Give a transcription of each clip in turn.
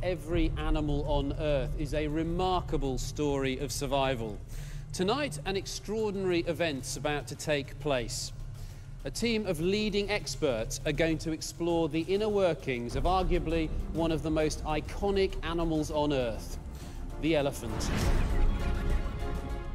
Every animal on Earth is a remarkable story of survival. Tonight, an extraordinary event's about to take place. A team of leading experts are going to explore the inner workings of arguably one of the most iconic animals on Earth, the elephant.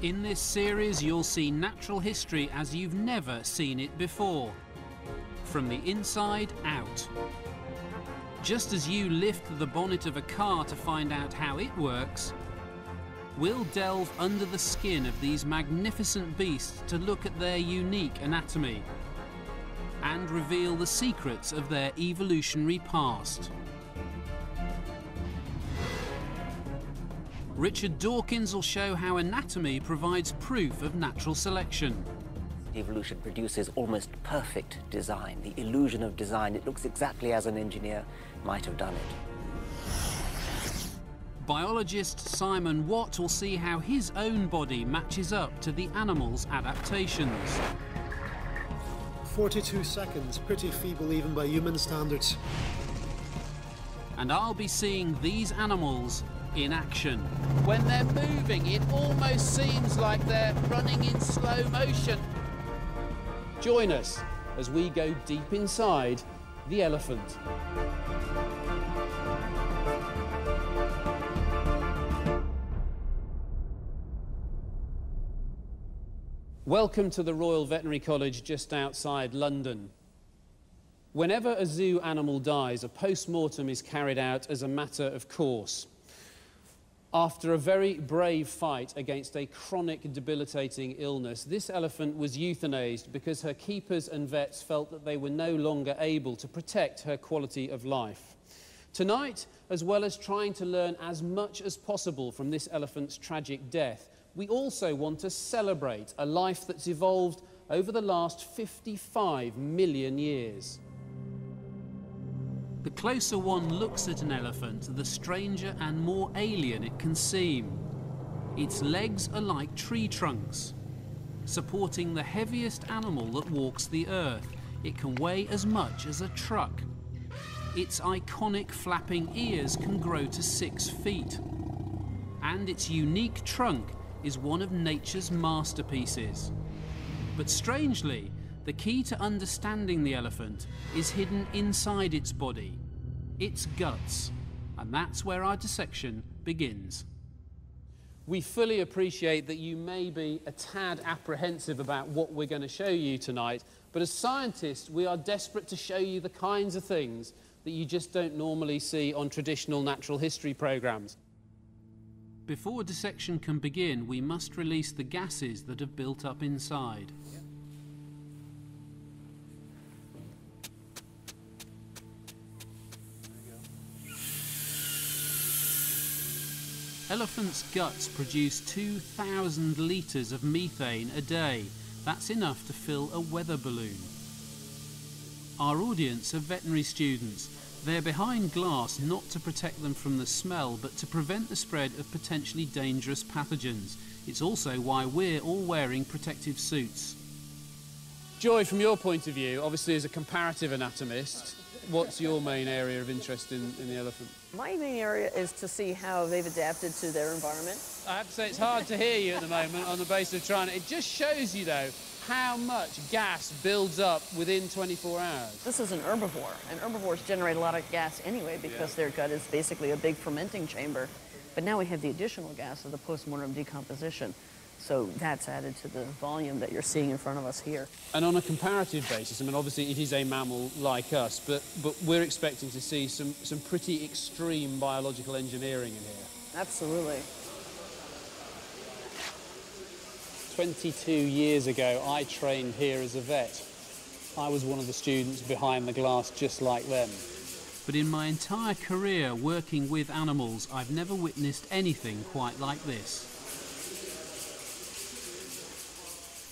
In this series, you'll see natural history as you've never seen it before, from the inside out. Just as you lift the bonnet of a car to find out how it works, we'll delve under the skin of these magnificent beasts to look at their unique anatomy and reveal the secrets of their evolutionary past. Richard Dawkins will show how anatomy provides proof of natural selection. Evolution produces almost perfect design, the illusion of design. It looks exactly as an engineer might have done it. Biologist Simon Watt will see how his own body matches up to the animal's adaptations. 42 seconds, pretty feeble even by human standards. And I'll be seeing these animals in action. When they're moving, it almost seems like they're running in slow motion. Join us as we go deep inside the elephant. Welcome to the Royal Veterinary College just outside London. Whenever a zoo animal dies, a post-mortem is carried out as a matter of course. After a very brave fight against a chronic, debilitating illness, this elephant was euthanized because her keepers and vets felt that they were no longer able to protect her quality of life. Tonight, as well as trying to learn as much as possible from this elephant's tragic death, we also want to celebrate a life that's evolved over the last 55 million years. The closer one looks at an elephant, the stranger and more alien it can seem. Its legs are like tree trunks, supporting the heaviest animal that walks the earth. It can weigh as much as a truck. Its iconic flapping ears can grow to 6 feet. And its unique trunk is one of nature's masterpieces. But strangely, the key to understanding the elephant is hidden inside its body, its guts, and that's where our dissection begins. We fully appreciate that you may be a tad apprehensive about what we're going to show you tonight, but as scientists, we are desperate to show you the kinds of things that you just don't normally see on traditional natural history programs. Before dissection can begin, we must release the gases that have built up inside. Elephants' guts produce 2,000 litres of methane a day. That's enough to fill a weather balloon. Our audience are veterinary students. They're behind glass not to protect them from the smell, but to prevent the spread of potentially dangerous pathogens. It's also why we're all wearing protective suits. Joy, from your point of view, obviously as a comparative anatomist, what's your main area of interest in the elephant? My main area is to see how they've adapted to their environment. I have to say it's hard to hear you at the moment on the basis of trying to... It just shows you, though, how much gas builds up within 24 hours. This is an herbivore, and herbivores generate a lot of gas anyway because their gut is basically a big fermenting chamber. But now we have the additional gas of the postmortem decomposition. So that's added to the volume that you're seeing in front of us here. And on a comparative basis, I mean, obviously it is a mammal like us, but we're expecting to see some pretty extreme biological engineering in here. Absolutely. 22 years ago, I trained here as a vet. I was one of the students behind the glass just like them. But in my entire career working with animals, I've never witnessed anything quite like this.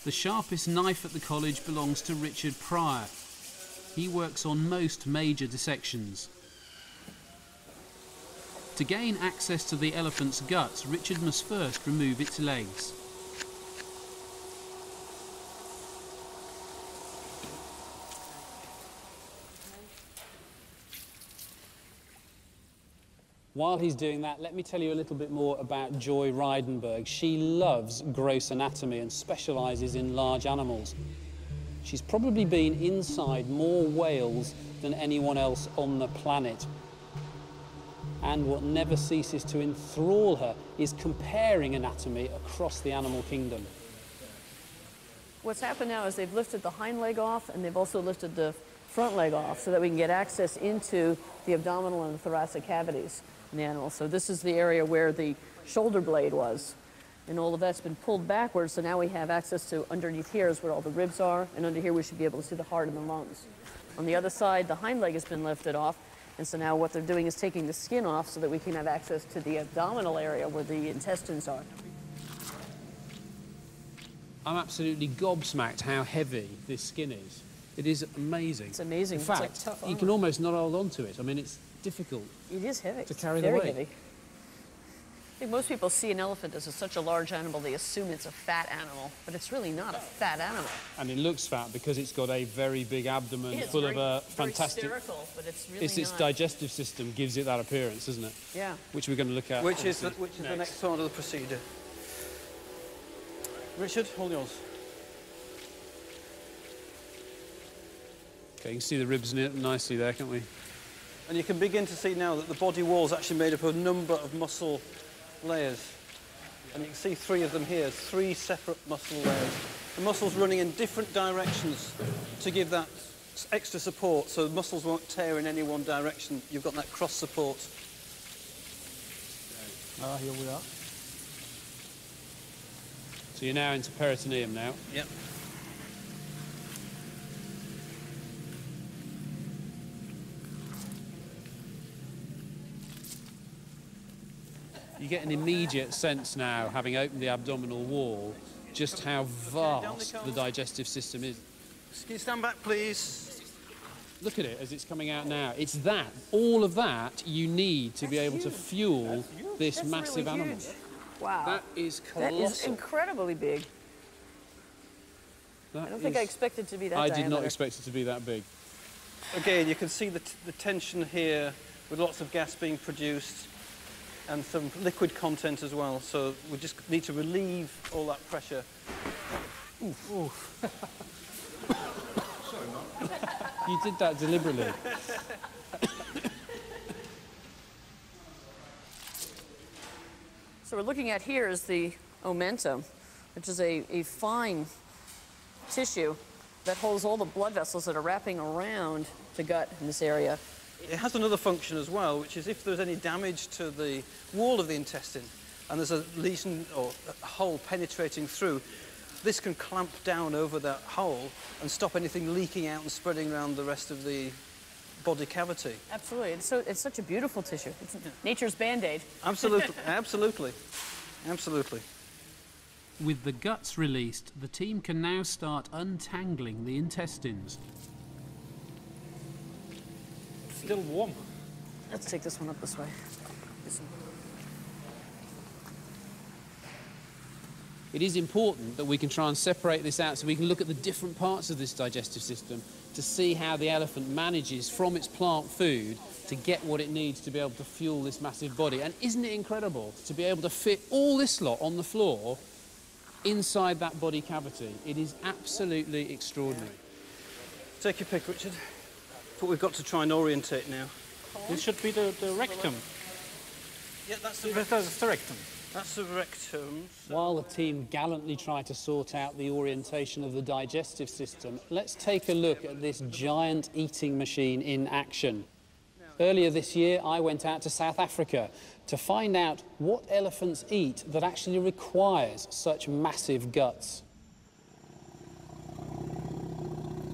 The sharpest knife at the college belongs to Richard Pryor. He works on most major dissections. To gain access to the elephant's guts, Richard must first remove its legs. While he's doing that, let me tell you a little bit more about Joy Reidenberg. She loves gross anatomy and specialises in large animals. She's probably been inside more whales than anyone else on the planet. And what never ceases to enthrall her is comparing anatomy across the animal kingdom. What's happened now is they've lifted the hind leg off, and they've also lifted the front leg off so that we can get access into the abdominal and the thoracic cavities in the animal. So this is the area where the shoulder blade was, and all of that's been pulled backwards, so now we have access to underneath here is where all the ribs are, and under here we should be able to see the heart and the lungs. On the other side, the hind leg has been lifted off, and so now what they're doing is taking the skin off so that we can have access to the abdominal area where the intestines are. I'm absolutely gobsmacked how heavy this skin is. It is amazing. It's amazing. In fact, it's like tough you armor. can almost not hold on to it. I mean, it's difficult. It is heavy. To carry It's the very weight. heavy. I think most people see an elephant as such a large animal, they assume it's a fat animal, but it's really not a fat animal. And it looks fat because it's got a very big abdomen It is full very, of a very fantastic... spherical, but it's really It's its not. digestive system gives it that appearance, isn't it? Yeah. Which we're going to look at. Which is the next part of the procedure. Richard, hold yours. Okay, you can see the ribs nicely there, can't we? And you can begin to see now that the body wall is actually made up of a number of muscle layers. And you can see 3 of them here, 3 separate muscle layers. The muscles running in different directions to give that extra support so the muscles won't tear in any one direction. You've got that cross support. Here we are. So you're now into peritoneum now. Yep. You get an immediate sense now, having opened the abdominal wall, just how vast the digestive system is. Can you stand back, please? Look at it as it's coming out now. It's that, all of that you need to be able to fuel this That's massive really animal. huge. Wow. That is That colossal. is incredibly big. I don't think I expected it to be that I diameter. did not expect it to be that big. Again, you can see the tension here with lots of gas being produced and some liquid content as well. So we just need to relieve all that pressure. Oof. Oof. Sorry, Mark. You did that deliberately. So we're looking at here is the omentum, which is a fine tissue that holds all the blood vessels that are wrapping around the gut in this area. It has another function as well, which is if there's any damage to the wall of the intestine and there's a lesion or a hole penetrating through, this can clamp down over that hole and stop anything leaking out and spreading around the rest of the body cavity. Absolutely. It's such a beautiful tissue. It's nature's Band-Aid. Absolutely. Absolutely. Absolutely. With the guts released, the team can now start untangling the intestines. Still warm. Let's take this one up this way. It is important that we can try and separate this out so we can look at the different parts of this digestive system to see how the elephant manages from its plant food to get what it needs to be able to fuel this massive body. And isn't it incredible to be able to fit all this lot on the floor inside that body cavity? It is absolutely extraordinary. Take your pick, Richard. But we've got to try and orientate now. This should be the rectum. Yeah, that's the That's the rectum. That's the rectum. While the team gallantly try to sort out the orientation of the digestive system, let's take a look at this giant eating machine in action. Earlier this year, I went out to South Africa to find out what elephants eat that actually requires such massive guts.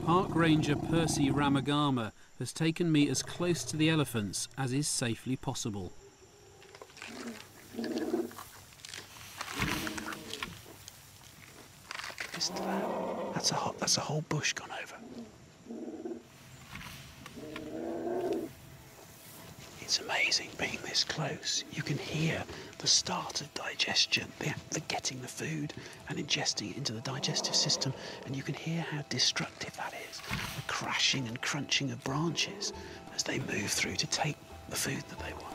Park Ranger Percy Ramagama has taken me as close to the elephants as is safely possible. Listen to that. That's a whole bush gone over. It's amazing being this close. You can hear the start of digestion, the getting the food and ingesting it into the digestive system, and you can hear how destructive that is. The crashing and crunching of branches as they move through to take the food that they want.